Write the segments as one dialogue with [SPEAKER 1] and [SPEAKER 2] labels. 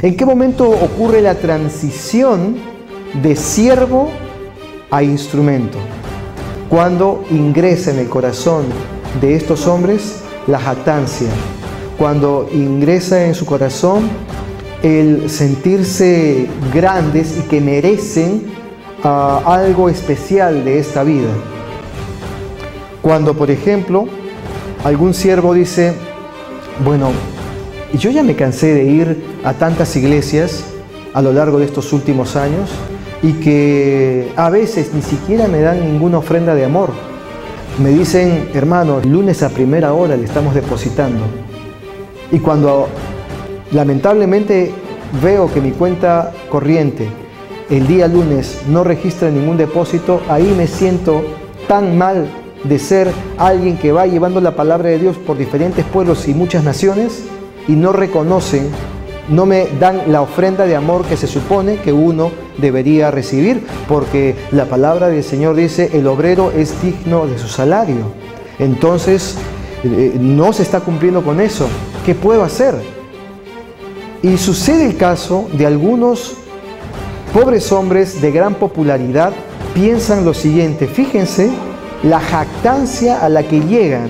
[SPEAKER 1] ¿En qué momento ocurre la transición de siervo a instrumento? Cuando ingresa en el corazón de estos hombres la jactancia, cuando ingresa en su corazón el sentirse grandes y que merecen algo especial de esta vida. Cuando, por ejemplo, algún siervo dice, bueno, yo ya me cansé de ir a tantas iglesias a lo largo de estos últimos años y que a veces ni siquiera me dan ninguna ofrenda de amor. Me dicen, hermano, lunes a primera hora le estamos depositando. Y cuando lamentablemente veo que mi cuenta corriente el día lunes no registra ningún depósito, ahí me siento tan mal de ser alguien que va llevando la palabra de Dios por diferentes pueblos y muchas naciones y no reconocen, no me dan la ofrenda de amor que se supone que uno debería recibir, porque la palabra del Señor dice, el obrero es digno de su salario. Entonces, no se está cumpliendo con eso. ¿Qué puedo hacer? Y sucede el caso de algunos pobres hombres de gran popularidad, piensan lo siguiente, fíjense la jactancia a la que llegan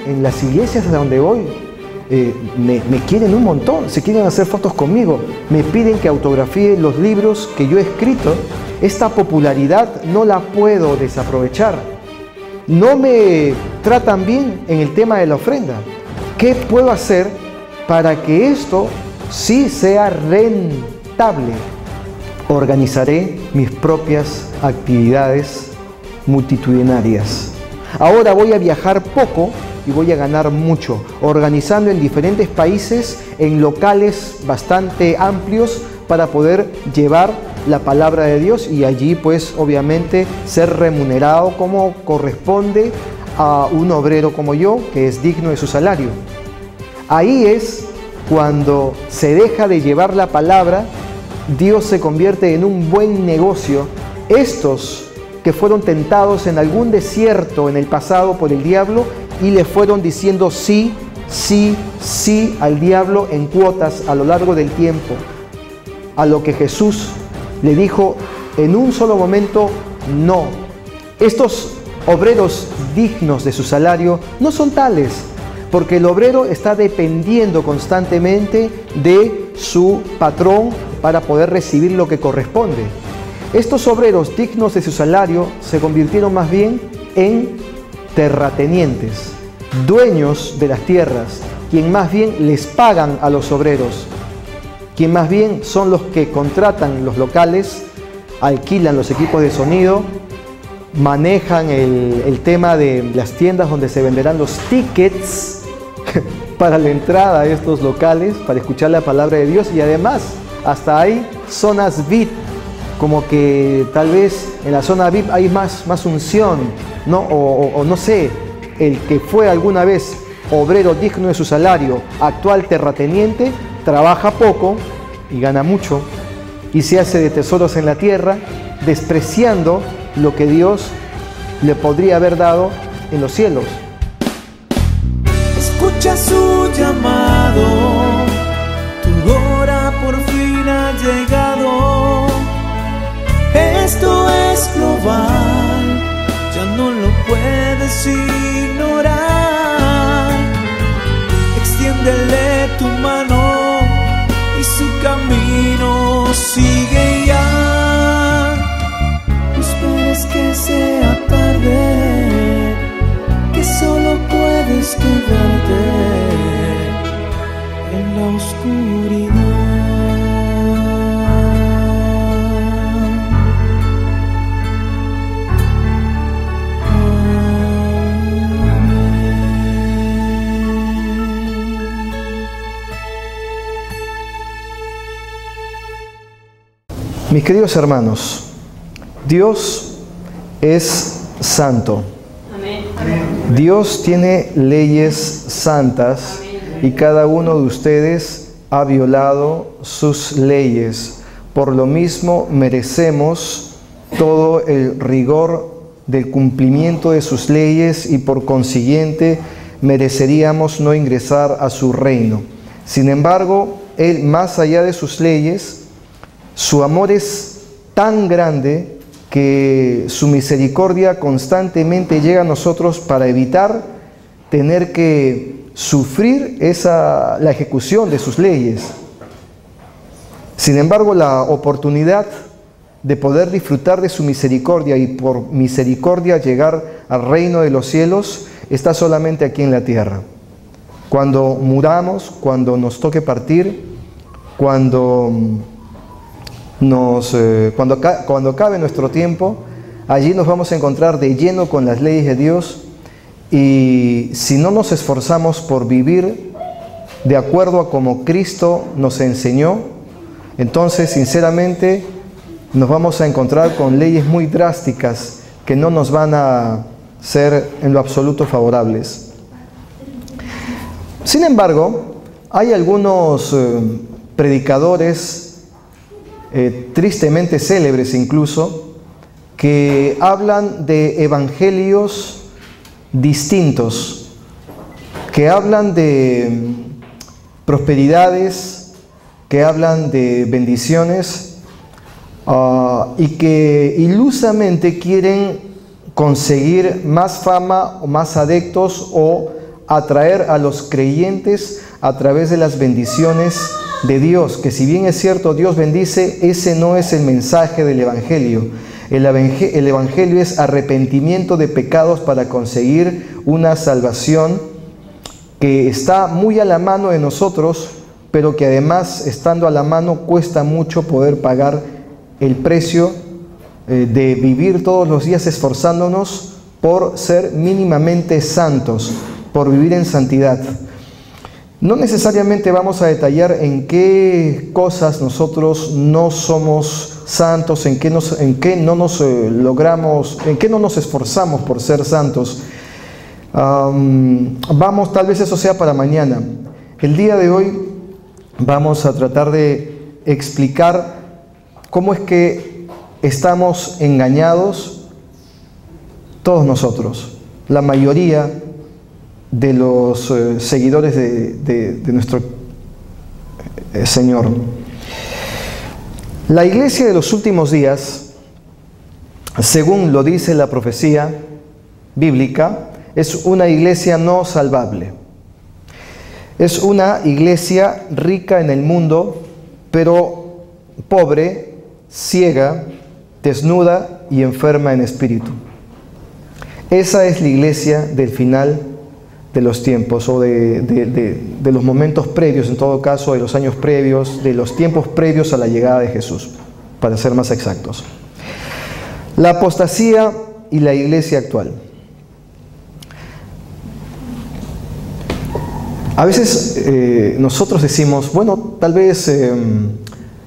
[SPEAKER 1] en las iglesias a donde voy. Me quieren un montón, se quieren hacer fotos conmigo, me piden que autografíe los libros que yo he escrito. Esta popularidad no la puedo desaprovechar. No me tratan bien en el tema de la ofrenda. ¿Qué puedo hacer para que esto sí sea rentable? Organizaré mis propias actividades multitudinarias. Ahora voy a viajar poco y voy a ganar mucho, organizando en diferentes países, en locales bastante amplios para poder llevar la palabra de Dios y allí pues obviamente ser remunerado como corresponde a un obrero como yo, que es digno de su salario. Ahí es cuando se deja de llevar la palabra, Dios se convierte en un buen negocio. Estos que fueron tentados en algún desierto en el pasado por el diablo y le fueron diciendo sí, sí, sí al diablo en cuotas a lo largo del tiempo, a lo que Jesús le dijo en un solo momento, no. Estos obreros dignos de su salario no son tales, porque el obrero está dependiendo constantemente de su patrón para poder recibir lo que corresponde. Estos obreros dignos de su salario se convirtieron más bien en terratenientes, dueños de las tierras, quien más bien les pagan a los obreros, quien más bien son los que contratan los locales, alquilan los equipos de sonido, manejan el tema de las tiendas donde se venderán los tickets para la entrada a estos locales, para escuchar la palabra de Dios, y además hasta hay zonas VIP, como que tal vez en la zona VIP hay más unción, ¿no? O no sé, el que fue alguna vez obrero digno de su salario, actual terrateniente, trabaja poco y gana mucho y se hace de tesoros en la tierra, despreciando lo que Dios le podría haber dado en los cielos.
[SPEAKER 2] Escucha su llamado, tu hora por fin ha llegado. Esto es global, ya no lo puedes ignorar. Extiéndele tu mano y su camino sigue ya. No esperes que sea tarde, que solo puedes quedarte en la oscuridad.
[SPEAKER 1] Mis queridos hermanos, Dios es santo.
[SPEAKER 3] Amén.
[SPEAKER 1] Dios tiene leyes santas y cada uno de ustedes ha violado sus leyes. Por lo mismo merecemos todo el rigor del cumplimiento de sus leyes y por consiguiente mereceríamos no ingresar a su reino. Sin embargo, Él, más allá de sus leyes, su amor es tan grande que su misericordia constantemente llega a nosotros para evitar tener que sufrir la ejecución de sus leyes. Sin embargo, la oportunidad de poder disfrutar de su misericordia y por misericordia llegar al reino de los cielos está solamente aquí en la tierra. Cuando muramos, cuando nos toque partir, cuando acabe nuestro tiempo, allí nos vamos a encontrar de lleno con las leyes de Dios, y si no nos esforzamos por vivir de acuerdo a como Cristo nos enseñó, entonces sinceramente nos vamos a encontrar con leyes muy drásticas que no nos van a ser en lo absoluto favorables. Sin embargo, hay algunos predicadores, tristemente célebres incluso, que hablan de evangelios distintos, que hablan de prosperidades, que hablan de bendiciones, y que ilusamente quieren conseguir más fama o más adeptos o atraer a los creyentes a través de las bendiciones de Dios, que si bien es cierto Dios bendice, ese no es el mensaje del Evangelio. El Evangelio es arrepentimiento de pecados para conseguir una salvación que está muy a la mano de nosotros, pero que además, estando a la mano, cuesta mucho poder pagar el precio de vivir todos los días esforzándonos por ser mínimamente santos, por vivir en santidad. No necesariamente vamos a detallar en qué cosas nosotros no somos santos, en qué no nos esforzamos por ser santos. Tal vez eso sea para mañana. El día de hoy vamos a tratar de explicar cómo es que estamos engañados todos nosotros, la mayoría de los seguidores de nuestro Señor. La iglesia de los últimos días, según lo dice la profecía bíblica, es una iglesia no salvable. Es una iglesia rica en el mundo, pero pobre, ciega, desnuda y enferma en espíritu. Esa es la iglesia del final de los tiempos, o de los momentos previos, en todo caso, de los años previos, de los tiempos previos a la llegada de Jesús, para ser más exactos. La apostasía y la iglesia actual. A veces nosotros decimos, bueno, tal vez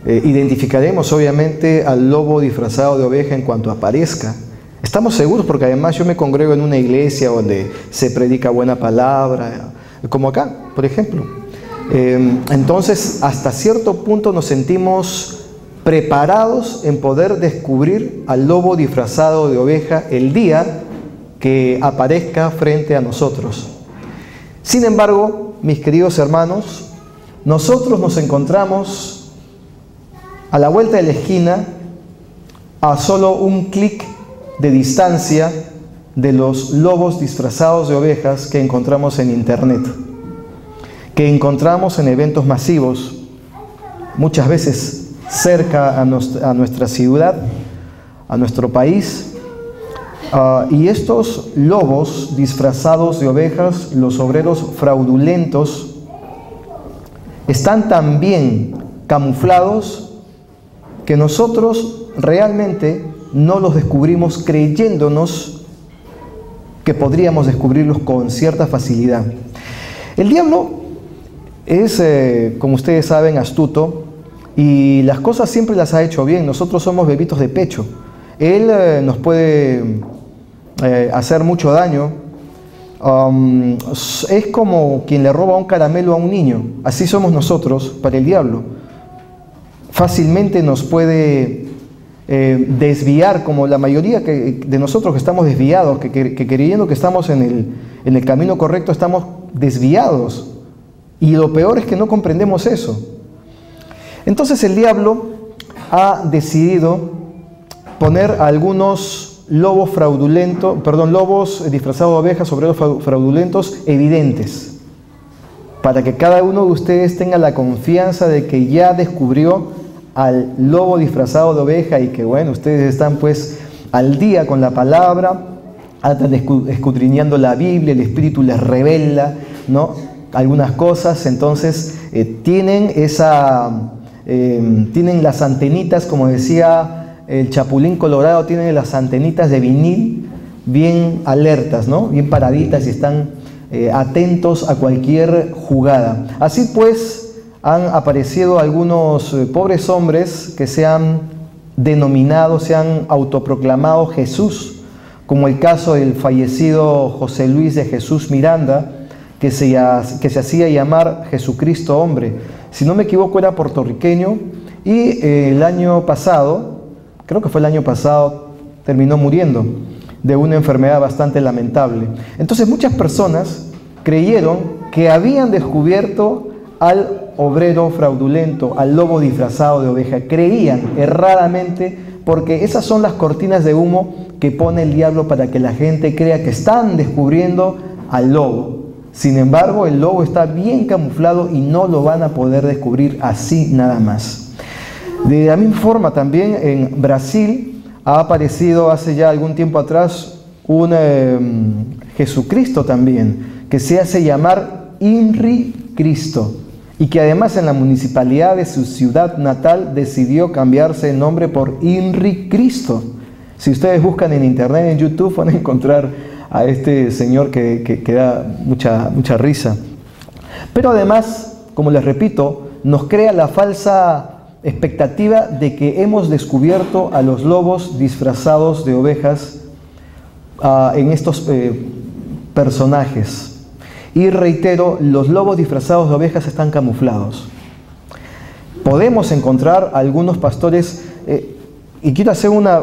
[SPEAKER 1] identificaremos obviamente al lobo disfrazado de oveja en cuanto aparezca. Estamos seguros porque además yo me congrego en una iglesia donde se predica buena palabra, como acá, por ejemplo. Entonces, hasta cierto punto nos sentimos preparados en poder descubrir al lobo disfrazado de oveja el día que aparezca frente a nosotros. Sin embargo, mis queridos hermanos, nosotros nos encontramos a la vuelta de la esquina, a solo un clic de distancia de los lobos disfrazados de ovejas que encontramos en internet, que encontramos en eventos masivos, muchas veces cerca a nuestra ciudad, a nuestro país. Y estos lobos disfrazados de ovejas, los obreros fraudulentos, están tan bien camuflados que nosotros realmente no los descubrimos creyéndonos que podríamos descubrirlos con cierta facilidad. El diablo es, como ustedes saben, astuto, y las cosas siempre las ha hecho bien. Nosotros somos bebitos de pecho. Él nos puede hacer mucho daño. Es como quien le roba un caramelo a un niño. Así somos nosotros para el diablo. Fácilmente nos puede desviar, como la mayoría de nosotros que estamos desviados, que creyendo que estamos en el camino correcto, estamos desviados. Y lo peor es que no comprendemos eso. Entonces el diablo ha decidido poner a algunos lobos disfrazados de ovejas, obreros fraudulentos, evidentes, para que cada uno de ustedes tenga la confianza de que ya descubrió al lobo disfrazado de oveja y que bueno, ustedes están pues al día con la palabra, andan escudriñando la Biblia, el Espíritu les revela, ¿no?, algunas cosas. Entonces tienen las antenitas, como decía el Chapulín Colorado, tienen las antenitas de vinil bien alertas, ¿no?, bien paraditas, y están atentos a cualquier jugada. Así pues han aparecido algunos pobres hombres que se han denominado, se han autoproclamado Jesús, como el caso del fallecido José Luis de Jesús Miranda, que se hacía llamar Jesucristo hombre. Si no me equivoco, era puertorriqueño, y el año pasado, creo que fue el año pasado, terminó muriendo de una enfermedad bastante lamentable. Entonces muchas personas creyeron que habían descubierto al obrero fraudulento, al lobo disfrazado de oveja. Creían erradamente, porque esas son las cortinas de humo que pone el diablo para que la gente crea que están descubriendo al lobo. Sin embargo, el lobo está bien camuflado y no lo van a poder descubrir así nada más. De la misma forma, también en Brasil ha aparecido hace ya algún tiempo atrás un Jesucristo también, que se hace llamar INRI Cristo, y que además en la municipalidad de su ciudad natal decidió cambiarse el nombre por INRI Cristo. Si ustedes buscan en internet, en YouTube, van a encontrar a este señor que da mucha risa. Pero además, como les repito, nos crea la falsa expectativa de que hemos descubierto a los lobos disfrazados de ovejas en estos personajes. Y reitero, los lobos disfrazados de ovejas están camuflados. Podemos encontrar algunos pastores, y quiero hacer una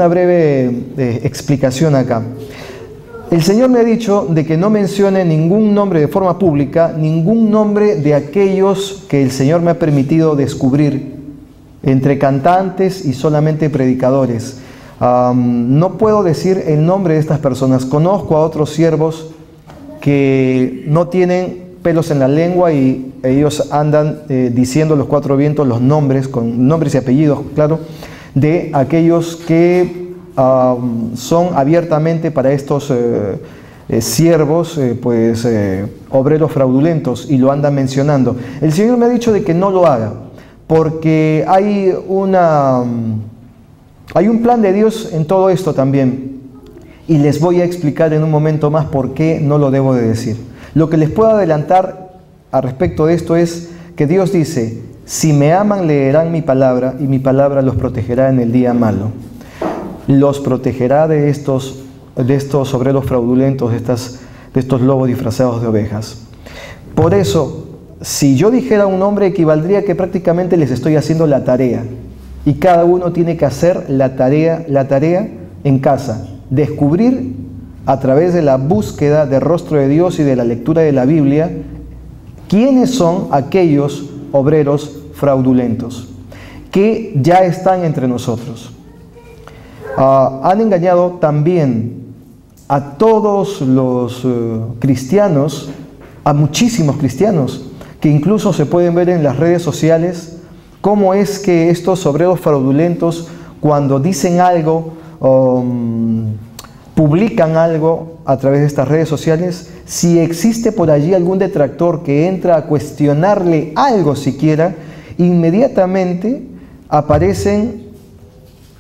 [SPEAKER 1] breve explicación acá. El Señor me ha dicho de que no mencione ningún nombre de forma pública, ningún nombre de aquellos que el Señor me ha permitido descubrir entre cantantes y solamente predicadores. No puedo decir el nombre de estas personas. Conozco a otros siervos que no tienen pelos en la lengua y ellos andan diciendo los cuatro vientos los nombres, con nombres y apellidos, claro, de aquellos que son abiertamente para estos siervos, obreros fraudulentos, y lo andan mencionando. El Señor me ha dicho de que no lo haga, porque hay un plan de Dios en todo esto también. Y les voy a explicar en un momento más por qué no lo debo de decir. Lo que les puedo adelantar al respecto de esto es que Dios dice: si me aman, leerán mi palabra, y mi palabra los protegerá en el día malo. Los protegerá de estos obreros fraudulentos, de estos lobos disfrazados de ovejas. Por eso, si yo dijera un nombre, equivaldría que prácticamente les estoy haciendo la tarea. Y cada uno tiene que hacer la tarea en casa. Descubrir a través de la búsqueda del rostro de Dios y de la lectura de la Biblia quiénes son aquellos obreros fraudulentos que ya están entre nosotros. Han engañado también a todos los cristianos, a muchísimos cristianos, que incluso se pueden ver en las redes sociales cómo es que estos obreros fraudulentos, cuando dicen algo, publican algo a través de estas redes sociales, si existe por allí algún detractor que entra a cuestionarle algo siquiera, inmediatamente aparecen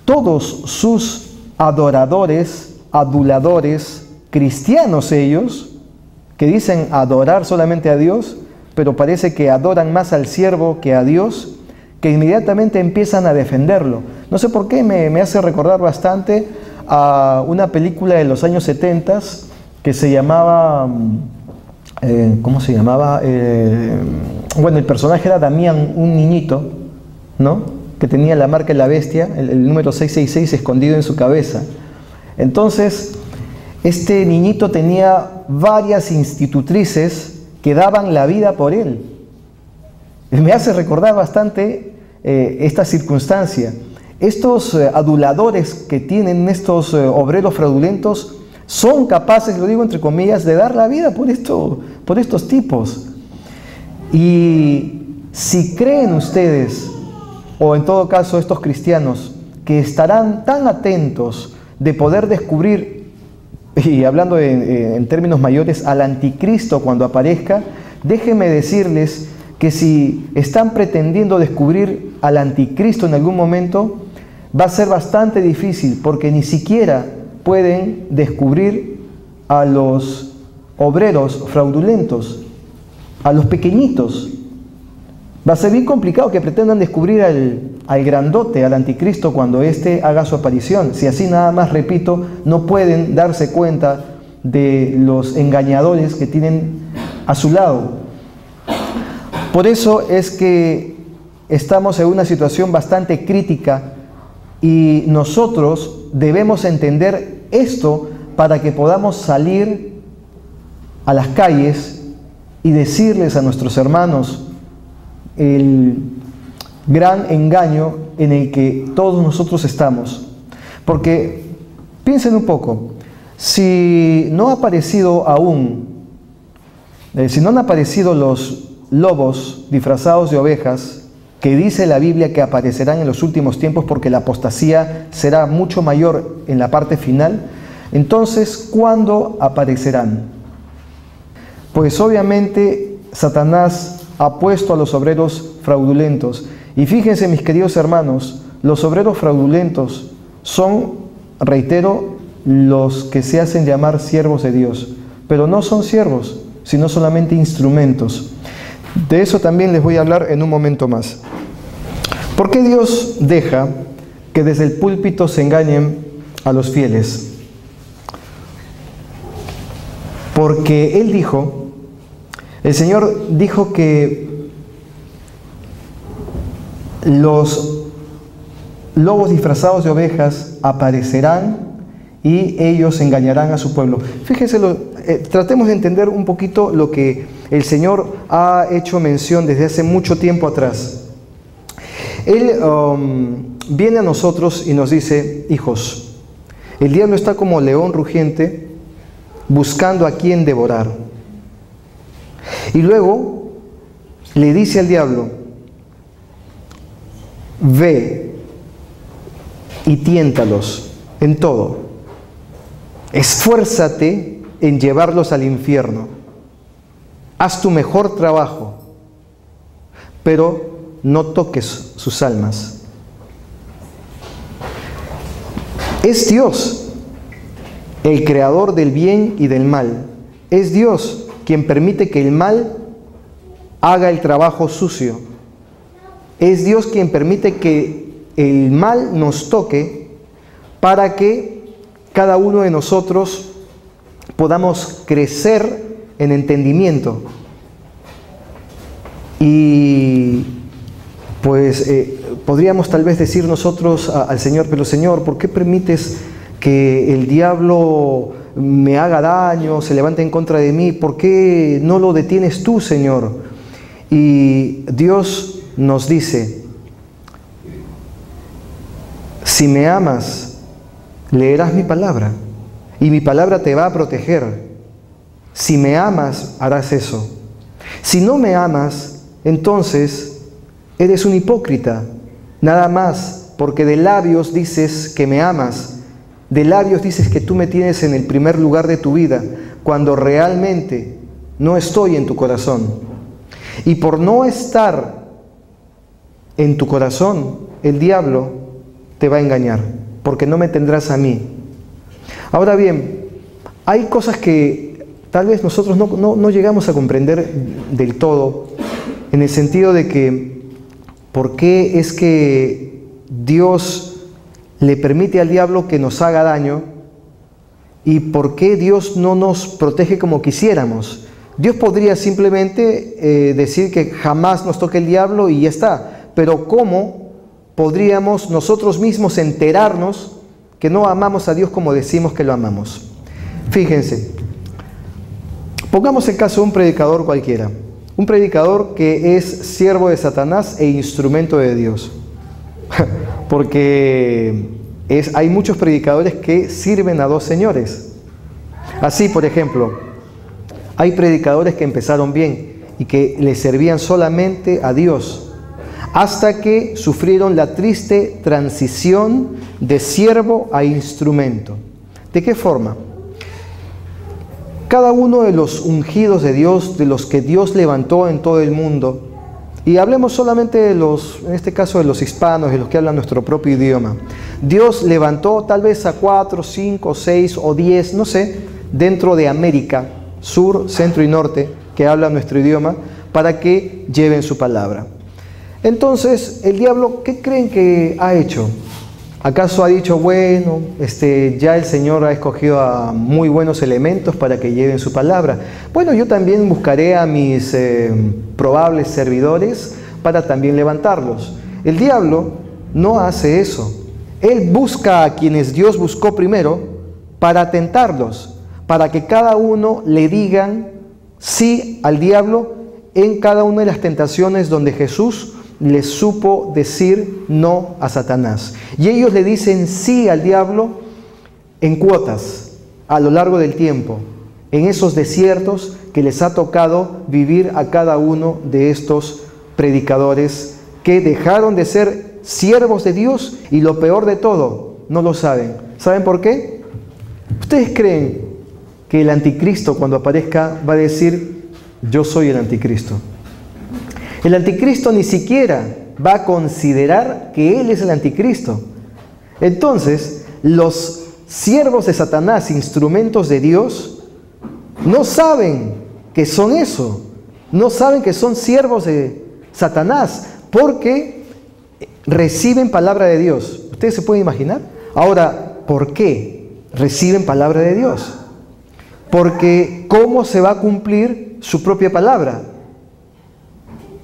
[SPEAKER 1] todos sus adoradores, aduladores, cristianos ellos, que dicen adorar solamente a Dios, pero parece que adoran más al siervo que a Dios, que inmediatamente empiezan a defenderlo. No sé por qué me hace recordar bastante a una película de los años 70 que se llamaba, ¿cómo se llamaba? Bueno, el personaje era Damián, un niñito, ¿no?, que tenía la marca de la bestia, el número 666 escondido en su cabeza. Entonces, este niñito tenía varias institutrices que daban la vida por él. Me hace recordar bastante esta circunstancia. Estos aduladores que tienen estos obreros fraudulentos son capaces, lo digo entre comillas, de dar la vida por estos tipos. Y si creen ustedes, o en todo caso estos cristianos, que estarán tan atentos de poder descubrir, y hablando en términos mayores, al anticristo cuando aparezca, déjenme decirles que si están pretendiendo descubrir al anticristo en algún momento, va a ser bastante difícil, porque ni siquiera pueden descubrir a los obreros fraudulentos, a los pequeñitos. Va a ser bien complicado que pretendan descubrir al grandote, al anticristo, cuando éste haga su aparición. Si así nada más, repito, no pueden darse cuenta de los engañadores que tienen a su lado. Por eso es que estamos en una situación bastante crítica y nosotros debemos entender esto para que podamos salir a las calles y decirles a nuestros hermanos el gran engaño en el que todos nosotros estamos. Porque piensen un poco, si no ha aparecido aún, si no han aparecido los lobos disfrazados de ovejas, que dice la Biblia que aparecerán en los últimos tiempos porque la apostasía será mucho mayor en la parte final, entonces, ¿cuándo aparecerán? Pues obviamente Satanás ha puesto a los obreros fraudulentos. Y fíjense, mis queridos hermanos, los obreros fraudulentos son, reitero, los que se hacen llamar siervos de Dios, pero no son siervos, sino solamente instrumentos. De eso también les voy a hablar en un momento más. ¿Por qué Dios deja que desde el púlpito se engañen a los fieles? Porque Él dijo, el Señor dijo que los lobos disfrazados de ovejas aparecerán y ellos engañarán a su pueblo. Fíjense, tratemos de entender un poquito lo que el Señor ha hecho mención desde hace mucho tiempo atrás. Él viene a nosotros y nos dice: hijos, el diablo está como león rugiente buscando a quien devorar. Y luego le dice al diablo: ve y tiéntalos en todo, esfuérzate en llevarlos al infierno, haz tu mejor trabajo, pero no toques sus almas. Es Dios el creador del bien y del mal. Es Dios quien permite que el mal haga el trabajo sucio. Es Dios quien permite que el mal nos toque para que cada uno de nosotros podamos crecer en entendimiento. Y pues podríamos tal vez decir nosotros al Señor: pero Señor, ¿por qué permites que el diablo me haga daño, se levante en contra de mí? ¿Por qué no lo detienes tú, Señor? Y Dios nos dice: si me amas, leerás mi palabra y mi palabra te va a proteger. Si me amas, harás eso. Si no me amas, entonces eres un hipócrita, nada más, porque de labios dices que me amas, de labios dices que tú me tienes en el primer lugar de tu vida, cuando realmente no estoy en tu corazón. Y por no estar en tu corazón, el diablo te va a engañar, porque no me tendrás a mí. Ahora bien, hay cosas que tal vez nosotros no llegamos a comprender del todo, en el sentido de que ¿por qué es que Dios le permite al diablo que nos haga daño? ¿Y por qué Dios no nos protege como quisiéramos? Dios podría simplemente decir que jamás nos toque el diablo y ya está. Pero ¿cómo podríamos nosotros mismos enterarnos que no amamos a Dios como decimos que lo amamos? Fíjense, pongamos el caso de un predicador cualquiera. Un predicador que es siervo de Satanás e instrumento de Dios. Porque hay muchos predicadores que sirven a dos señores. Así, por ejemplo, hay predicadores que empezaron bien y que le servían solamente a Dios, hasta que sufrieron la triste transición de siervo a instrumento. ¿De qué forma? Cada uno de los ungidos de Dios, de los que Dios levantó en todo el mundo, y hablemos solamente de en este caso de los hispanos, de los que hablan nuestro propio idioma. Dios levantó tal vez a 4, 5, 6 o 10, no sé, dentro de América, sur, centro y norte, que hablan nuestro idioma, para que lleven su palabra. Entonces, el diablo, ¿qué creen que ha hecho? ¿Acaso ha dicho, bueno, ya el Señor ha escogido a muy buenos elementos para que lleven su palabra? Bueno, yo también buscaré a mis probables servidores para también levantarlos. El diablo no hace eso. Él busca a quienes Dios buscó primero para tentarlos, para que cada uno le digan sí al diablo en cada una de las tentaciones donde Jesús les supo decir no a Satanás. Y ellos le dicen sí al diablo en cuotas a lo largo del tiempo, en esos desiertos que les ha tocado vivir a cada uno de estos predicadores que dejaron de ser siervos de Dios y lo peor de todo, no lo saben. ¿Saben por qué? ¿Ustedes creen que el anticristo cuando aparezca va a decir yo soy el anticristo? El anticristo ni siquiera va a considerar que él es el anticristo. Entonces, los siervos de Satanás, instrumentos de Dios, no saben que son eso. No saben que son siervos de Satanás, porque reciben palabra de Dios. ¿Ustedes se pueden imaginar? Ahora, ¿por qué reciben palabra de Dios? Porque ¿cómo se va a cumplir su propia palabra?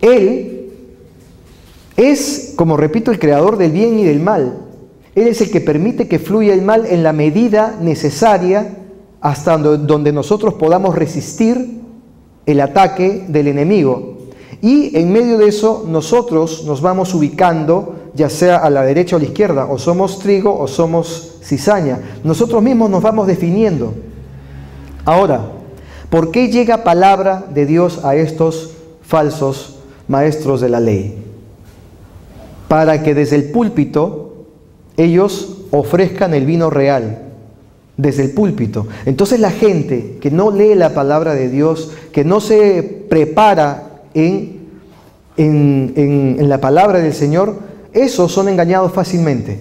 [SPEAKER 1] Él es, como repito, el creador del bien y del mal. Él es el que permite que fluya el mal en la medida necesaria hasta donde nosotros podamos resistir el ataque del enemigo. Y en medio de eso nosotros nos vamos ubicando, ya sea a la derecha o a la izquierda, o somos trigo o somos cizaña. Nosotros mismos nos vamos definiendo. Ahora, ¿por qué llega palabra de Dios a estos falsos maestros de la ley? Para que desde el púlpito ellos ofrezcan el vino real, desde el púlpito. Entonces la gente que no lee la palabra de Dios, que no se prepara en la palabra del Señor, esos son engañados fácilmente.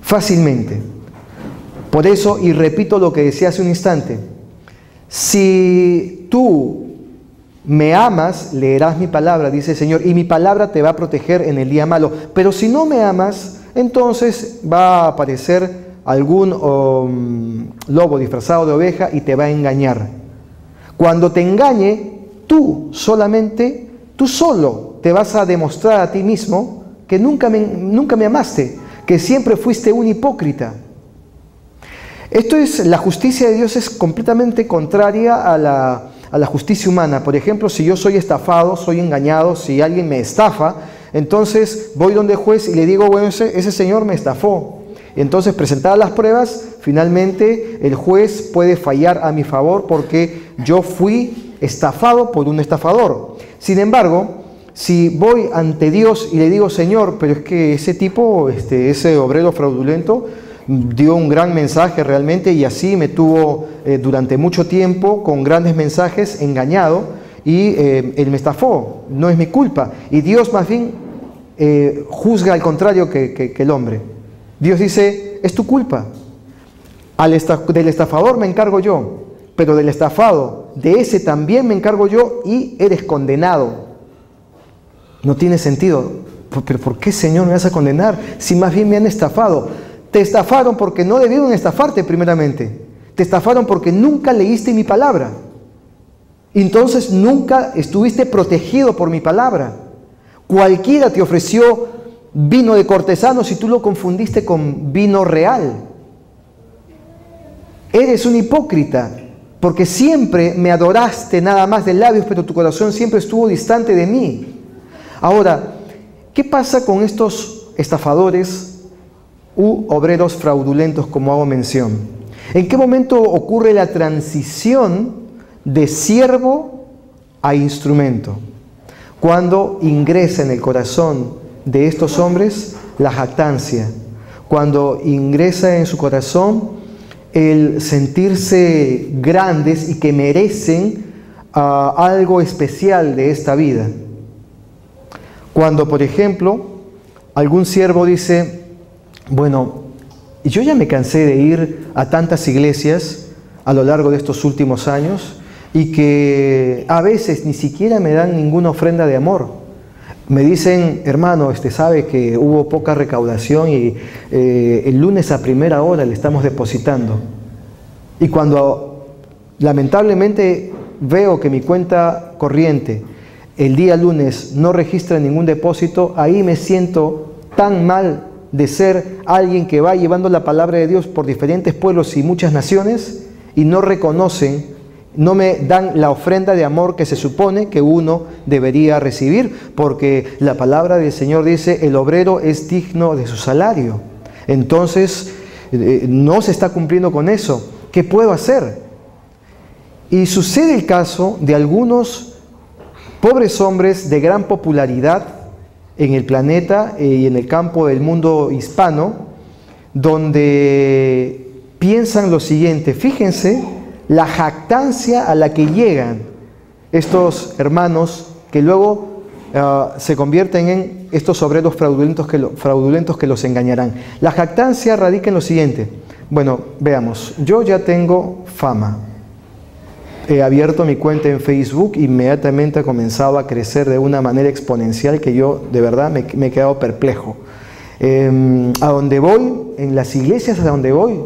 [SPEAKER 1] Fácilmente. Por eso, y repito lo que decía hace un instante, si tú me amas, leerás mi palabra, dice el Señor, y mi palabra te va a proteger en el día malo. Pero si no me amas, entonces va a aparecer algún lobo disfrazado de oveja y te va a engañar. Cuando te engañe, tú solo te vas a demostrar a ti mismo que nunca me amaste, que siempre fuiste un hipócrita. La justicia de Dios es completamente contraria a la justicia humana. Por ejemplo, si yo soy estafado, soy engañado, si alguien me estafa, entonces voy donde el juez y le digo, bueno, ese señor me estafó. Entonces, presentadas las pruebas, finalmente el juez puede fallar a mi favor porque yo fui estafado por un estafador. Sin embargo, si voy ante Dios y le digo, Señor, pero es que ese tipo, ese obrero fraudulento, dio un gran mensaje realmente y así me tuvo durante mucho tiempo con grandes mensajes engañado y él me estafó, no es mi culpa. Y Dios más bien juzga al contrario que el hombre. Dios dice, es tu culpa. Del estafador me encargo yo, pero del estafado, de ese también me encargo yo y eres condenado. No tiene sentido. ¿Pero por qué, Señor, me vas a condenar si más bien me han estafado? Te estafaron porque no debieron estafarte primeramente. Te estafaron porque nunca leíste mi palabra. Entonces nunca estuviste protegido por mi palabra. Cualquiera te ofreció vino de cortesanos y tú lo confundiste con vino real. Eres un hipócrita porque siempre me adoraste nada más de labios, pero tu corazón siempre estuvo distante de mí. Ahora, ¿qué pasa con estos estafadores u obreros fraudulentos, como hago mención? ¿En qué momento ocurre la transición de siervo a instrumento? Cuando ingresa en el corazón de estos hombres la jactancia, cuando ingresa en su corazón el sentirse grandes y que merecen algo especial de esta vida. Cuando, por ejemplo, algún siervo dice, bueno, yo ya me cansé de ir a tantas iglesias a lo largo de estos últimos años y que a veces ni siquiera me dan ninguna ofrenda de amor. Me dicen, hermano, sabe que hubo poca recaudación y el lunes a primera hora le estamos depositando. Y cuando lamentablemente veo que mi cuenta corriente el día lunes no registra ningún depósito, ahí me siento tan mal de ser alguien que va llevando la palabra de Dios por diferentes pueblos y muchas naciones y no reconocen, no me dan la ofrenda de amor que se supone que uno debería recibir, porque la palabra del Señor dice, el obrero es digno de su salario. Entonces, no se está cumpliendo con eso. ¿Qué puedo hacer? Y sucede el caso de algunos pobres hombres de gran popularidad en el planeta y en el campo del mundo hispano, donde piensan lo siguiente, fíjense, la jactancia a la que llegan estos hermanos que luego se convierten en estos obreros fraudulentos que los engañarán. La jactancia radica en lo siguiente. Bueno, veamos, yo ya tengo fama. He abierto mi cuenta en Facebook, inmediatamente ha comenzado a crecer de una manera exponencial que yo de verdad me he quedado perplejo. A donde voy, en las iglesias a donde voy,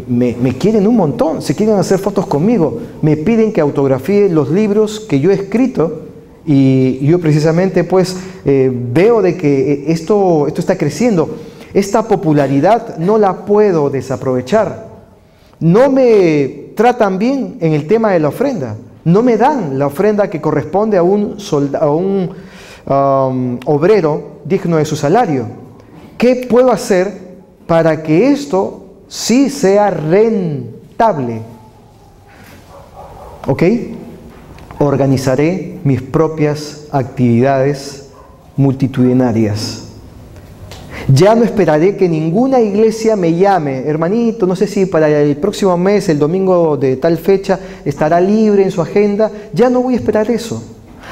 [SPEAKER 1] me quieren un montón, se quieren hacer fotos conmigo, me piden que autografíe los libros que yo he escrito y yo precisamente pues veo de que esto está creciendo. Esta popularidad no la puedo desaprovechar. No me tratan bien en el tema de la ofrenda, no me dan la ofrenda que corresponde a un obrero digno de su salario. ¿Qué puedo hacer para que esto sí sea rentable? ¿Ok? Organizaré mis propias actividades multitudinarias. Ya no esperaré que ninguna iglesia me llame, hermanito, no sé si para el próximo mes, el domingo de tal fecha, estará libre en su agenda. Ya no voy a esperar eso.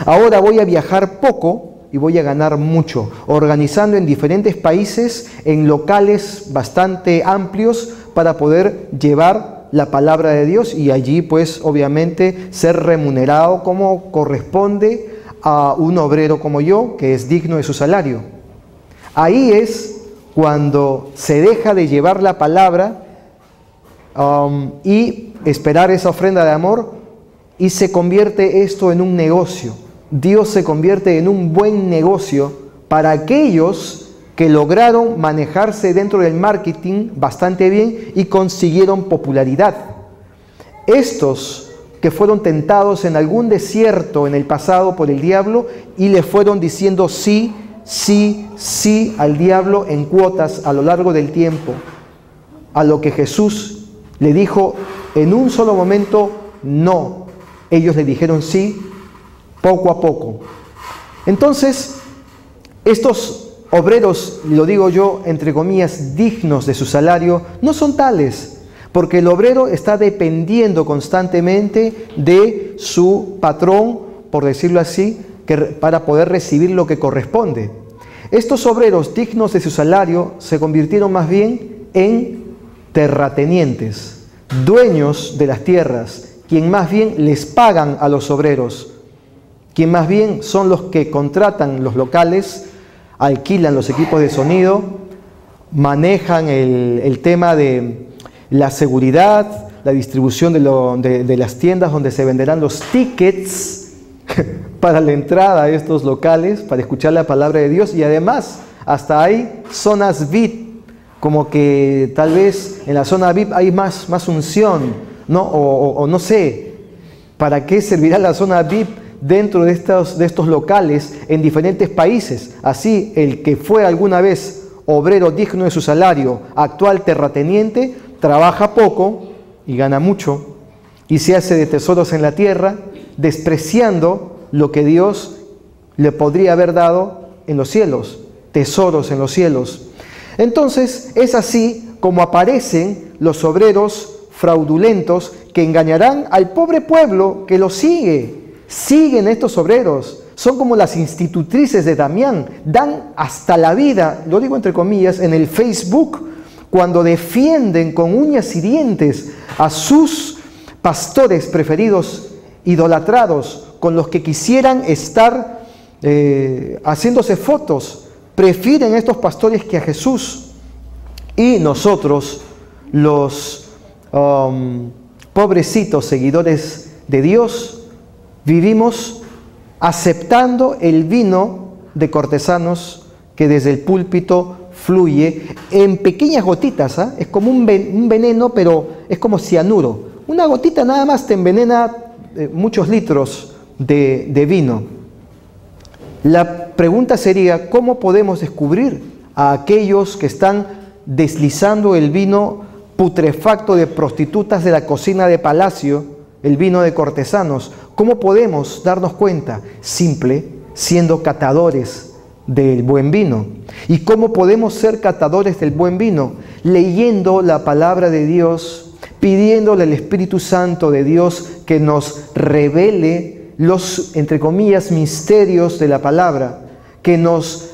[SPEAKER 1] Ahora voy a viajar poco y voy a ganar mucho, organizando en diferentes países, en locales bastante amplios, para poder llevar la palabra de Dios y allí pues obviamente ser remunerado como corresponde a un obrero como yo, que es digno de su salario. Ahí es cuando se deja de llevar la palabra y esperar esa ofrenda de amor y se convierte esto en un negocio. Dios se convierte en un buen negocio para aquellos que lograron manejarse dentro del marketing bastante bien y consiguieron popularidad. Estos que fueron tentados en algún desierto en el pasado por el diablo y le fueron diciendo sí, sí, sí al diablo en cuotas a lo largo del tiempo, a lo que Jesús le dijo en un solo momento no. Ellos le dijeron sí poco a poco. Entonces, estos obreros, lo digo yo entre comillas, dignos de su salario, no son tales, porque el obrero está dependiendo constantemente de su patrón, por decirlo así, para poder recibir lo que corresponde. Estos obreros dignos de su salario se convirtieron más bien en terratenientes, dueños de las tierras, quien más bien les pagan a los obreros, quien más bien son los que contratan los locales, alquilan los equipos de sonido, manejan el tema de la seguridad, la distribución de las tiendas donde se venderán los tickets para la entrada a estos locales, para escuchar la palabra de Dios, y además hasta hay zonas VIP, como que tal vez en la zona VIP hay más unción, ¿no? O no sé, ¿para qué servirá la zona VIP dentro de estos locales en diferentes países? Así, el que fue alguna vez obrero digno de su salario, actual terrateniente, trabaja poco y gana mucho, y se hace de tesoros en la tierra, despreciando lo que Dios le podría haber dado en los cielos, tesoros en los cielos. Entonces, es así como aparecen los obreros fraudulentos que engañarán al pobre pueblo que los sigue. Siguen estos obreros, son como las institutrices de Damián, dan hasta la vida, lo digo entre comillas, en el Facebook, cuando defienden con uñas y dientes a sus pastores preferidos, idolatrados, con los que quisieran estar haciéndose fotos. Prefieren a estos pastores que a Jesús. Y nosotros, los pobrecitos seguidores de Dios, vivimos aceptando el vino de cortesanos que desde el púlpito fluye en pequeñas gotitas, ¿eh? Es como un veneno, pero es como cianuro. Una gotita nada más te envenena muchos litros de vino. La pregunta sería, ¿cómo podemos descubrir a aquellos que están deslizando el vino putrefacto de prostitutas de la cocina de palacio, el vino de cortesanos? ¿Cómo podemos darnos cuenta? Simple, siendo catadores del buen vino. ¿Y cómo podemos ser catadores del buen vino? Leyendo la palabra de Dios, pidiéndole al Espíritu Santo de Dios que nos revele los, entre comillas, misterios de la palabra, que nos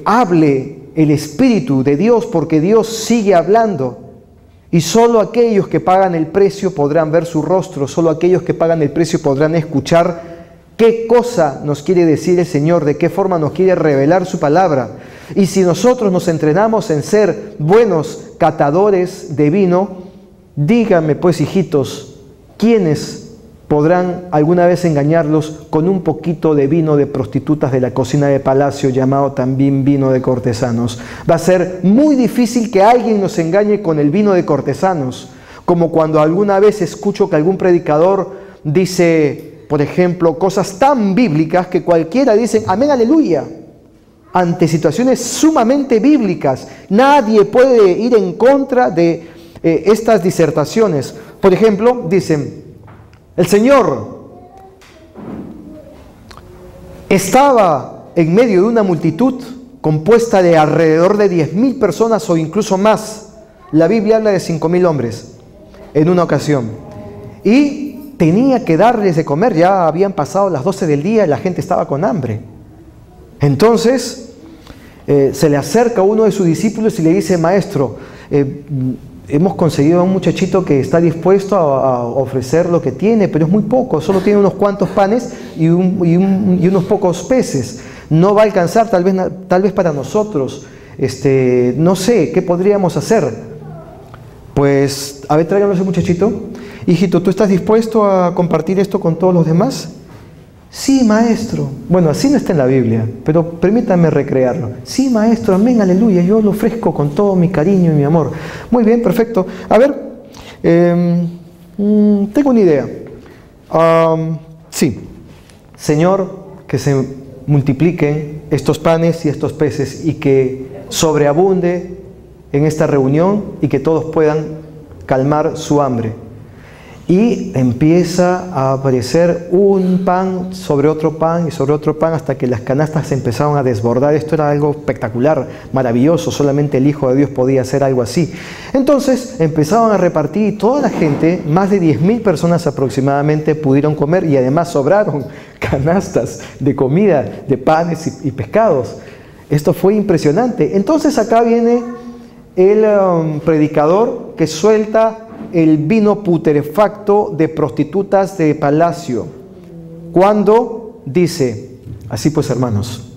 [SPEAKER 1] hable el Espíritu de Dios, porque Dios sigue hablando. Y solo aquellos que pagan el precio podrán ver su rostro, solo aquellos que pagan el precio podrán escuchar qué cosa nos quiere decir el Señor, de qué forma nos quiere revelar su palabra. Y si nosotros nos entrenamos en ser buenos catadores de vino, díganme pues, hijitos, ¿quiénes podrán alguna vez engañarlos con un poquito de vino de prostitutas de la cocina de palacio, llamado también vino de cortesanos? Va a ser muy difícil que alguien nos engañe con el vino de cortesanos, como cuando alguna vez escucho que algún predicador dice, por ejemplo, cosas tan bíblicas que cualquiera dice, amén, aleluya, ante situaciones sumamente bíblicas. Nadie puede ir en contra de estas disertaciones. Por ejemplo, dicen, el Señor estaba en medio de una multitud compuesta de alrededor de 10.000 personas o incluso más. La Biblia habla de 5.000 hombres en una ocasión. Y tenía que darles de comer, ya habían pasado las 12 del día y la gente estaba con hambre. Entonces se le acerca a uno de sus discípulos y le dice, maestro, hemos conseguido a un muchachito que está dispuesto a ofrecer lo que tiene, pero es muy poco, solo tiene unos cuantos panes y unos pocos peces. No va a alcanzar tal vez para nosotros. No sé, ¿qué podríamos hacer? Pues, a ver, tráiganos ese muchachito. Hijito, ¿tú estás dispuesto a compartir esto con todos los demás? Sí, maestro. Bueno, así no está en la Biblia, pero permítame recrearlo. Sí, maestro, amén, aleluya, yo lo ofrezco con todo mi cariño y mi amor. Muy bien, perfecto. A ver, tengo una idea. Sí, Señor, que se multipliquen estos panes y estos peces y que sobreabunde en esta reunión y que todos puedan calmar su hambre. Y empieza a aparecer un pan sobre otro pan y sobre otro pan hasta que las canastas se empezaron a desbordar. Esto era algo espectacular, maravilloso. Solamente el Hijo de Dios podía hacer algo así. Entonces empezaban a repartir y toda la gente, más de 10.000 personas aproximadamente, pudieron comer y además sobraron canastas de comida, de panes y pescados. Esto fue impresionante. Entonces acá viene el predicador que suelta el vino putrefacto de prostitutas de palacio, cuando dice, así pues hermanos,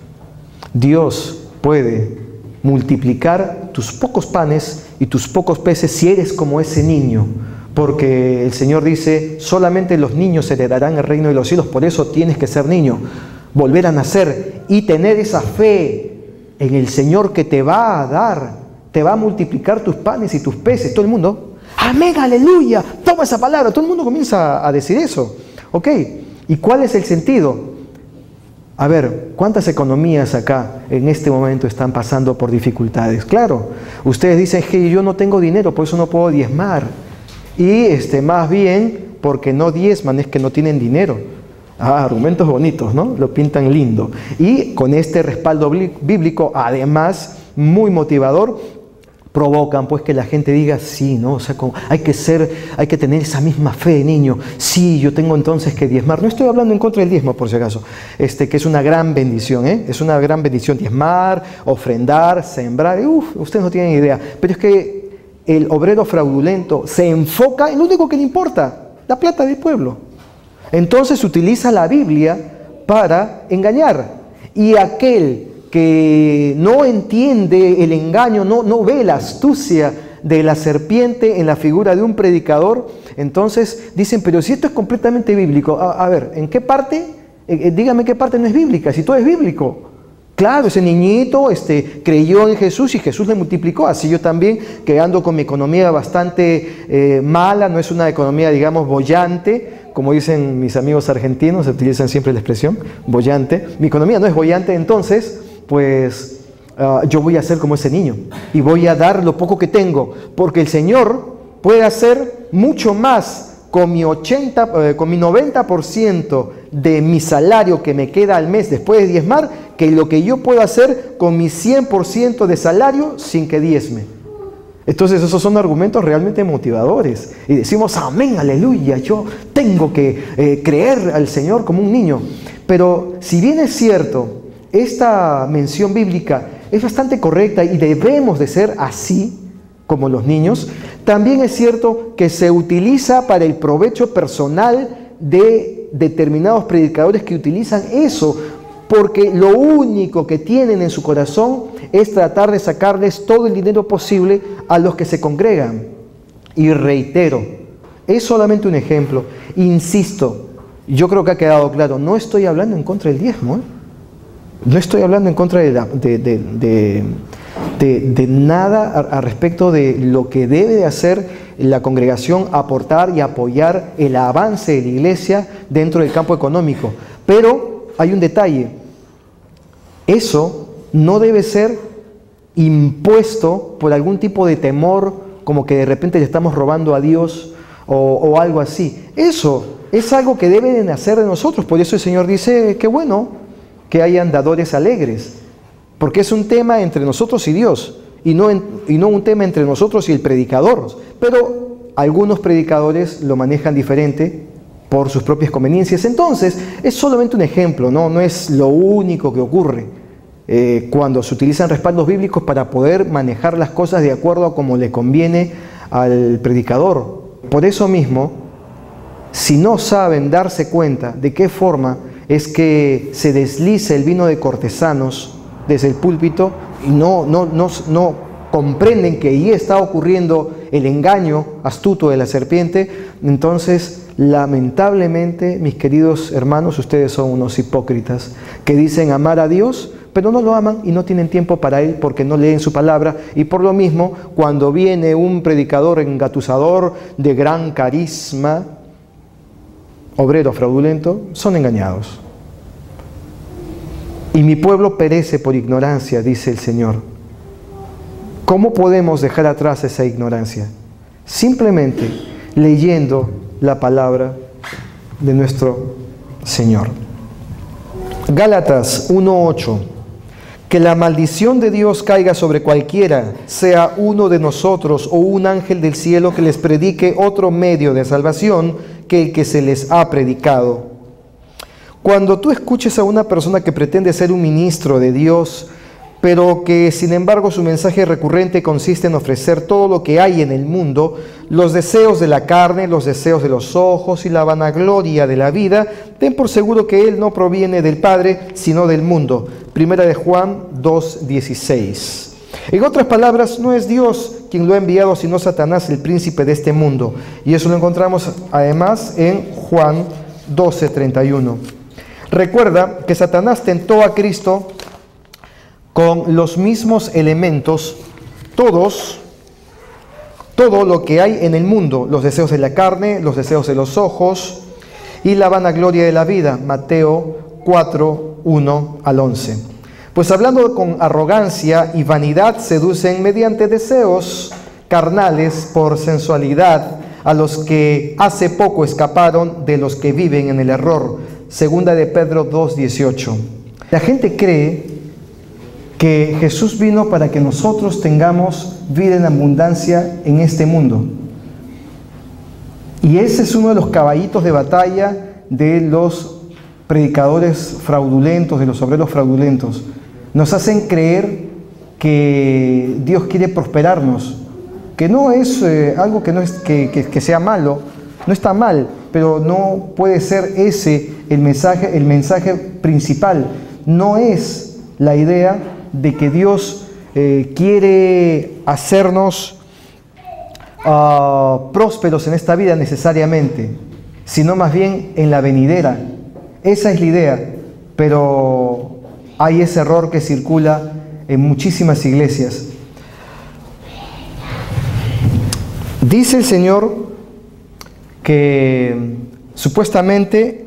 [SPEAKER 1] Dios puede multiplicar tus pocos panes y tus pocos peces si eres como ese niño, porque el Señor dice, solamente los niños heredarán el reino de los cielos, por eso tienes que ser niño, volver a nacer y tener esa fe en el Señor que te va a dar, te va a multiplicar tus panes y tus peces. Todo el mundo, amén, aleluya, toma esa palabra. Todo el mundo comienza a decir eso. Ok, ¿y cuál es el sentido? A ver, ¿cuántas economías acá en este momento están pasando por dificultades? Claro, ustedes dicen que yo no tengo dinero, por eso no puedo diezmar. Y más bien, porque no diezman es que no tienen dinero. Argumentos bonitos, ¿no? Lo pintan lindo. Y con este respaldo bíblico, además, muy motivador, provocan pues que la gente diga, sí, ¿no? O sea, hay que tener esa misma fe, niño. Sí, yo tengo entonces que diezmar. No estoy hablando en contra del diezmo, por si acaso, que es una gran bendición, ¿eh? Es una gran bendición diezmar, ofrendar, sembrar. Ustedes no tienen idea. Pero es que el obrero fraudulento se enfoca en lo único que le importa, la plata del pueblo. Entonces utiliza la Biblia para engañar. Y aquel que no entiende el engaño, no ve la astucia de la serpiente en la figura de un predicador, entonces dicen, pero si esto es completamente bíblico, a ver, ¿en qué parte? Dígame qué parte no es bíblica, si todo es bíblico. Claro, ese niñito creyó en Jesús y Jesús le multiplicó. Así yo también, que ando con mi economía bastante mala, no es una economía, digamos, boyante, como dicen mis amigos argentinos, se utilizan siempre la expresión, boyante. Mi economía no es boyante, entonces, pues yo voy a ser como ese niño y voy a dar lo poco que tengo, porque el Señor puede hacer mucho más con mi 90% de mi salario que me queda al mes después de diezmar, que lo que yo puedo hacer con mi 100% de salario sin que diezme. Entonces esos son argumentos realmente motivadores. Y decimos, amén, aleluya, yo tengo que creer al Señor como un niño. Pero si bien es cierto, esta mención bíblica es bastante correcta y debemos de ser así como los niños, también es cierto que se utiliza para el provecho personal de determinados predicadores que utilizan eso, porque lo único que tienen en su corazón es tratar de sacarles todo el dinero posible a los que se congregan. Y reitero, es solamente un ejemplo. Insisto, yo creo que ha quedado claro, no estoy hablando en contra del diezmo, ¿eh? No estoy hablando en contra de nada a respecto de lo que debe de hacer la congregación, aportar y apoyar el avance de la iglesia dentro del campo económico. Pero hay un detalle, eso no debe ser impuesto por algún tipo de temor, como que de repente le estamos robando a Dios o algo así. Eso es algo que debe de nacer de nosotros. Por eso el Señor dice, qué bueno que hayan dadores alegres, porque es un tema entre nosotros y Dios, y no un tema entre nosotros y el predicador. Pero algunos predicadores lo manejan diferente por sus propias conveniencias. Entonces, es solamente un ejemplo, no es lo único que ocurre cuando se utilizan respaldos bíblicos para poder manejar las cosas de acuerdo a como le conviene al predicador. Por eso mismo, si no saben darse cuenta de qué forma es que se desliza el vino de cortesanos desde el púlpito y no comprenden que ahí está ocurriendo el engaño astuto de la serpiente, entonces lamentablemente, mis queridos hermanos, ustedes son unos hipócritas que dicen amar a Dios, pero no lo aman y no tienen tiempo para Él porque no leen su palabra. Y por lo mismo, cuando viene un predicador engatusador de gran carisma, obrero fraudulento, son engañados. Y mi pueblo perece por ignorancia, dice el Señor. ¿Cómo podemos dejar atrás esa ignorancia? Simplemente leyendo la palabra de nuestro Señor. Gálatas 1:8. Que la maldición de Dios caiga sobre cualquiera, sea uno de nosotros o un ángel del cielo que les predique otro medio de salvación que el que se les ha predicado. Cuando tú escuches a una persona que pretende ser un ministro de Dios, pero que sin embargo su mensaje recurrente consiste en ofrecer todo lo que hay en el mundo, los deseos de la carne, los deseos de los ojos y la vanagloria de la vida, ten por seguro que él no proviene del Padre, sino del mundo. Primera de Juan 2:16. En otras palabras, no es Dios quien lo ha enviado, sino Satanás, el príncipe de este mundo. Y eso lo encontramos además en Juan 12:31. Recuerda que Satanás tentó a Cristo con los mismos elementos, todos todo lo que hay en el mundo, los deseos de la carne, los deseos de los ojos y la vanagloria de la vida. Mateo 4, 1 al 11. Pues hablando con arrogancia y vanidad seducen mediante deseos carnales por sensualidad a los que hace poco escaparon de los que viven en el error. Segunda de Pedro 2, 18. La gente cree que Jesús vino para que nosotros tengamos vida en abundancia en este mundo. Y ese es uno de los caballitos de batalla de los predicadores fraudulentos, de los obreros fraudulentos. Nos hacen creer que Dios quiere prosperarnos, que no es algo que, no es, que sea malo, no está mal, pero no puede ser ese el mensaje principal. No es la idea de que Dios quiere hacernos prósperos en esta vida necesariamente, sino más bien en la venidera. Esa es la idea, pero hay ese error que circula en muchísimas iglesias. Dice el Señor que supuestamente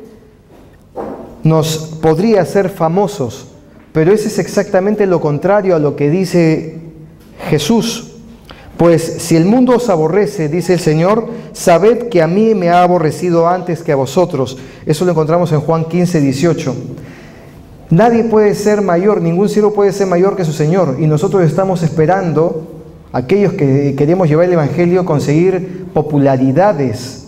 [SPEAKER 1] nos podría hacer famosos, pero ese es exactamente lo contrario a lo que dice Jesús. Pues si el mundo os aborrece, dice el Señor, sabed que a mí me ha aborrecido antes que a vosotros. Eso lo encontramos en Juan 15, 18. Nadie puede ser mayor, ningún siervo puede ser mayor que su Señor. Y nosotros estamos esperando, aquellos que queremos llevar el Evangelio, conseguir popularidades.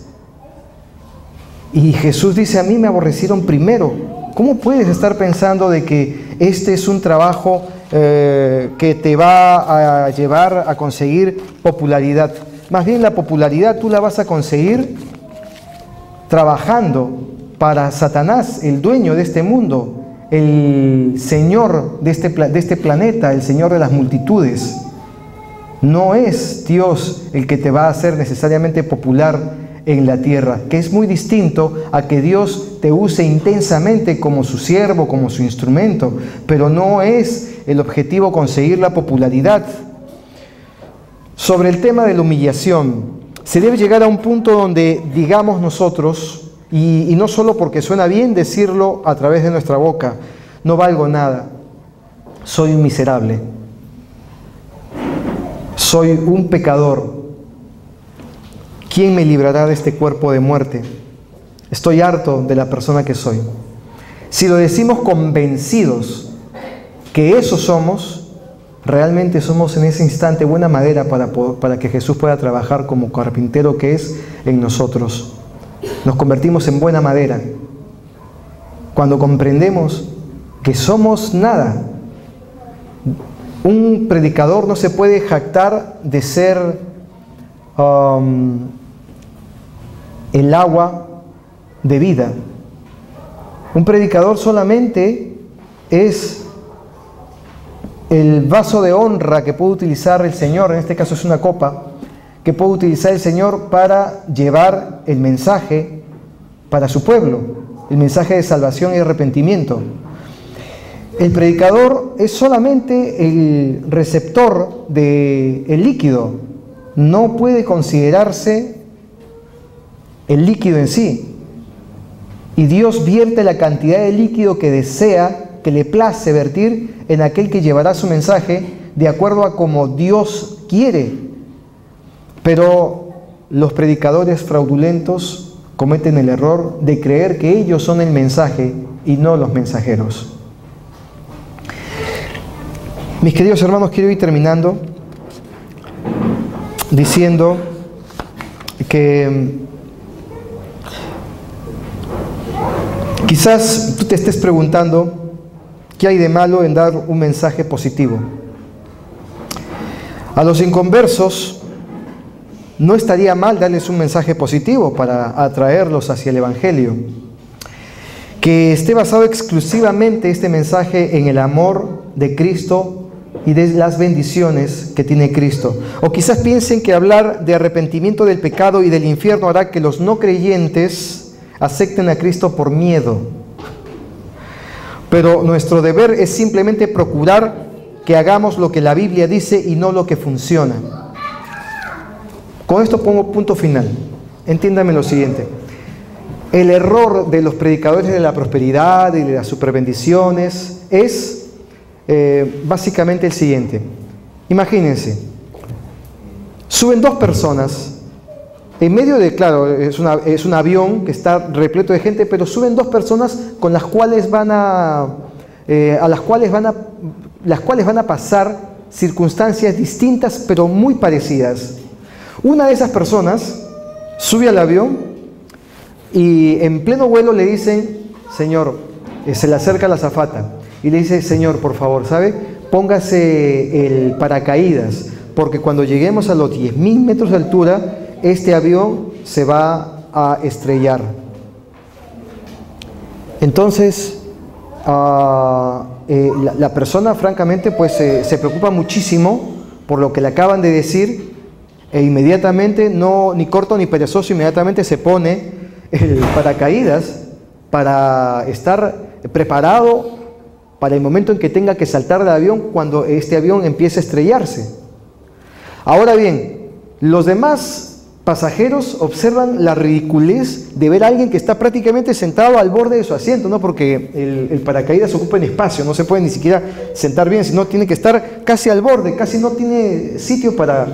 [SPEAKER 1] Y Jesús dice, a mí me aborrecieron primero. ¿Cómo puedes estar pensando de que este es un trabajo que te va a llevar a conseguir popularidad? Más bien la popularidad tú la vas a conseguir trabajando para Satanás, el dueño de este mundo, el señor de este planeta, el señor de las multitudes. No es Dios el que te va a hacer necesariamente popular en la tierra, que es muy distinto a que Dios te use intensamente como su siervo, como su instrumento, pero no es el objetivo conseguir la popularidad. Sobre el tema de la humillación, se debe llegar a un punto donde digamos nosotros, y no solo porque suena bien decirlo a través de nuestra boca, no valgo nada, soy un miserable, soy un pecador. ¿Quién me librará de este cuerpo de muerte? Estoy harto de la persona que soy. Si lo decimos convencidos que eso somos, realmente somos en ese instante buena madera para que Jesús pueda trabajar como carpintero que es en nosotros. Nos convertimos en buena madera cuando comprendemos que somos nada. Un predicador no se puede jactar de ser el agua de vida. Un predicador solamente es el vaso de honra que puede utilizar el Señor, en este caso es una copa, que puede utilizar el Señor para llevar el mensaje para su pueblo, el mensaje de salvación y arrepentimiento. El predicador es solamente el receptor del líquido, no puede considerarse el líquido en sí. Y Dios vierte la cantidad de líquido que desea, que le place vertir en aquel que llevará su mensaje de acuerdo a como Dios quiere. Pero los predicadores fraudulentos cometen el error de creer que ellos son el mensaje y no los mensajeros. Mis queridos hermanos, quiero ir terminando diciendo que quizás tú te estés preguntando qué hay de malo en dar un mensaje positivo. A los inconversos no estaría mal darles un mensaje positivo para atraerlos hacia el Evangelio. Que esté basado exclusivamente este mensaje en el amor de Cristo y de las bendiciones que tiene Cristo. O quizás piensen que hablar de arrepentimiento del pecado y del infierno hará que los no creyentes acepten a Cristo por miedo. Pero nuestro deber es simplemente procurar que hagamos lo que la Biblia dice y no lo que funciona. Con esto pongo punto final. Entiéndame lo siguiente. El error de los predicadores de la prosperidad y de las superbendiciones es básicamente el siguiente. Imagínense, suben dos personas, en medio de, claro, es un avión que está repleto de gente, pero suben dos personas con las cuales van a pasar circunstancias distintas, pero muy parecidas. Una de esas personas sube al avión y en pleno vuelo le dicen, señor, se le acerca la azafata y le dice, señor, por favor, ¿sabe? Póngase el paracaídas, porque cuando lleguemos a los 10.000 metros de altura, este avión se va a estrellar. Entonces, la persona, francamente, pues se preocupa muchísimo por lo que le acaban de decir, e inmediatamente, ni corto ni perezoso, inmediatamente se pone el paracaídas para estar preparado para el momento en que tenga que saltar del avión cuando este avión empiece a estrellarse. Ahora bien, los demás pasajeros observan la ridiculez de ver a alguien que está prácticamente sentado al borde de su asiento, ¿no? Porque el paracaídas ocupa en espacio, no se puede ni siquiera sentar bien, sino tiene que estar casi al borde, casi no tiene sitio para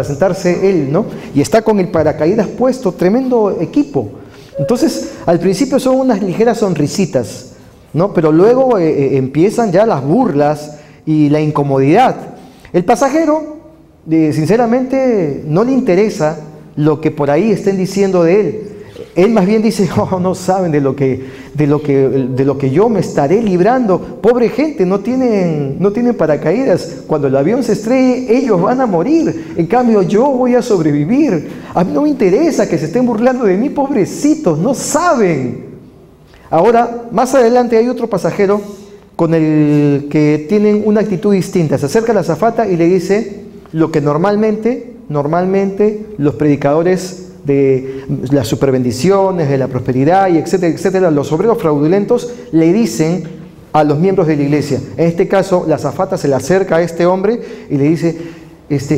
[SPEAKER 1] sentarse él, ¿no? Y está con el paracaídas puesto, tremendo equipo. Entonces, al principio son unas ligeras sonrisitas, ¿no? Pero luego empiezan ya las burlas y la incomodidad. El pasajero, sinceramente, no le interesa lo que por ahí estén diciendo de él. Él más bien dice, oh, no saben de lo que yo me estaré librando. Pobre gente, no tienen paracaídas. Cuando el avión se estrelle, ellos van a morir. En cambio, yo voy a sobrevivir. A mí no me interesa que se estén burlando de mí, pobrecitos, no saben. Ahora, más adelante hay otro pasajero con el que tienen una actitud distinta. Se acerca a la azafata y le dice lo que normalmente los predicadores de las superbendiciones, de la prosperidad y etcétera, etcétera, los obreros fraudulentos le dicen a los miembros de la iglesia. En este caso, la azafata se le acerca a este hombre y le dice,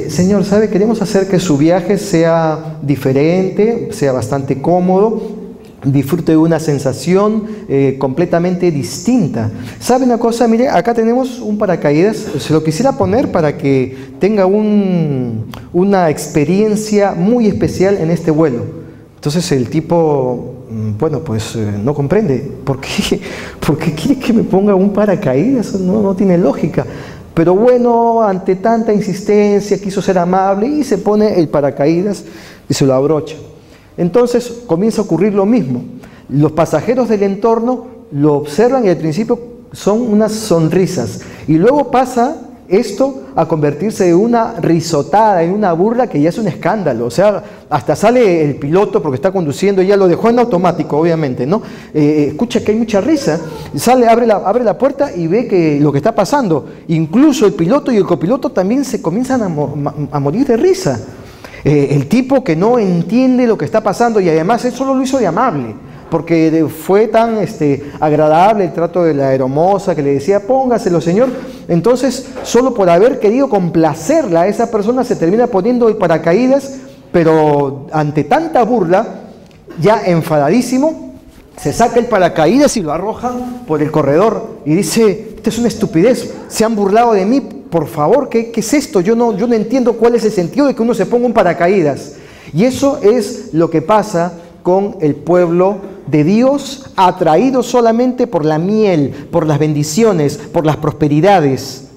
[SPEAKER 1] señor, ¿sabe? Queremos hacer que su viaje sea diferente, sea bastante cómodo, disfrute de una sensación completamente distinta. ¿Sabe una cosa? Mire, acá tenemos un paracaídas, se lo quisiera poner para que tenga una experiencia muy especial en este vuelo. Entonces el tipo, bueno, pues no comprende. ¿Por qué quiere que me ponga un paracaídas? No tiene lógica. Pero bueno, ante tanta insistencia, quiso ser amable y se pone el paracaídas y se lo abrocha. Entonces comienza a ocurrir lo mismo. Los pasajeros del entorno lo observan y al principio son unas sonrisas. Y luego pasa esto a convertirse de una risotada, en una burla que ya es un escándalo. O sea, hasta sale el piloto porque está conduciendo, ya lo dejó en automático, obviamente, ¿no? Escucha que hay mucha risa. Sale, abre la puerta y ve que lo que está pasando. Incluso el piloto y el copiloto también se comienzan a morir de risa. El tipo que no entiende lo que está pasando, y además él solo lo hizo de amable, porque fue tan agradable el trato de la aeromoza que le decía, póngaselo, señor. Entonces, solo por haber querido complacerla a esa persona, se termina poniendo el paracaídas, pero ante tanta burla, ya enfadadísimo, se saca el paracaídas y lo arroja por el corredor y dice, esto es una estupidez, se han burlado de mí. Por favor, ¿qué es esto? Yo no entiendo cuál es el sentido de que uno se ponga un paracaídas. Y eso es lo que pasa con el pueblo de Dios, atraído solamente por la miel, por las bendiciones, por las prosperidades.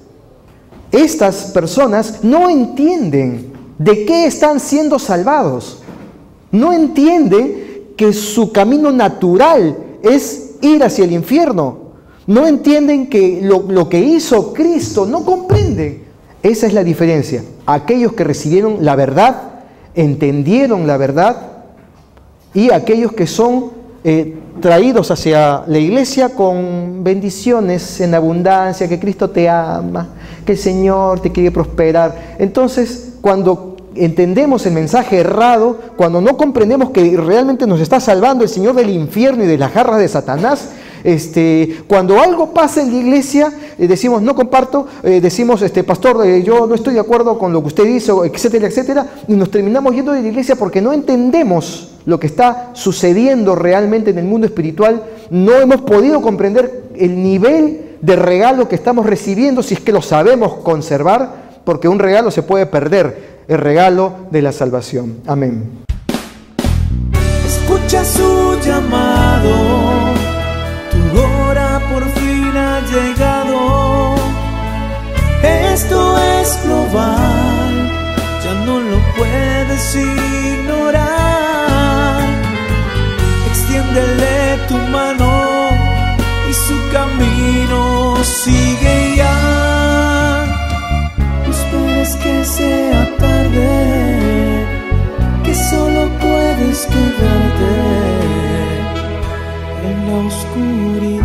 [SPEAKER 1] Estas personas no entienden de qué están siendo salvados. No entienden que su camino natural es ir hacia el infierno. No entienden que lo que hizo Cristo, no comprenden. Esa es la diferencia. Aquellos que recibieron la verdad, entendieron la verdad, y aquellos que son traídos hacia la iglesia con bendiciones en abundancia, que Cristo te ama, que el Señor te quiere prosperar. Entonces, cuando entendemos el mensaje errado, cuando no comprendemos que realmente nos está salvando el Señor del infierno y de las garras de Satanás, Cuando algo pasa en la iglesia, decimos no comparto, decimos pastor, yo no estoy de acuerdo con lo que usted dice, etcétera, etcétera, y nos terminamos yendo de la iglesia porque no entendemos lo que está sucediendo realmente en el mundo espiritual. No hemos podido comprender el nivel de regalo que estamos recibiendo, si es que lo sabemos conservar, porque un regalo se puede perder, el regalo de la salvación. Amén.
[SPEAKER 2] Escucha su llamado, tu hora por fin ha llegado. Esto es global, ya no lo puedes ignorar. Extiéndele tu mano y su camino sigue ya. No esperes que sea tarde, que solo puedes quedarte en la oscuridad.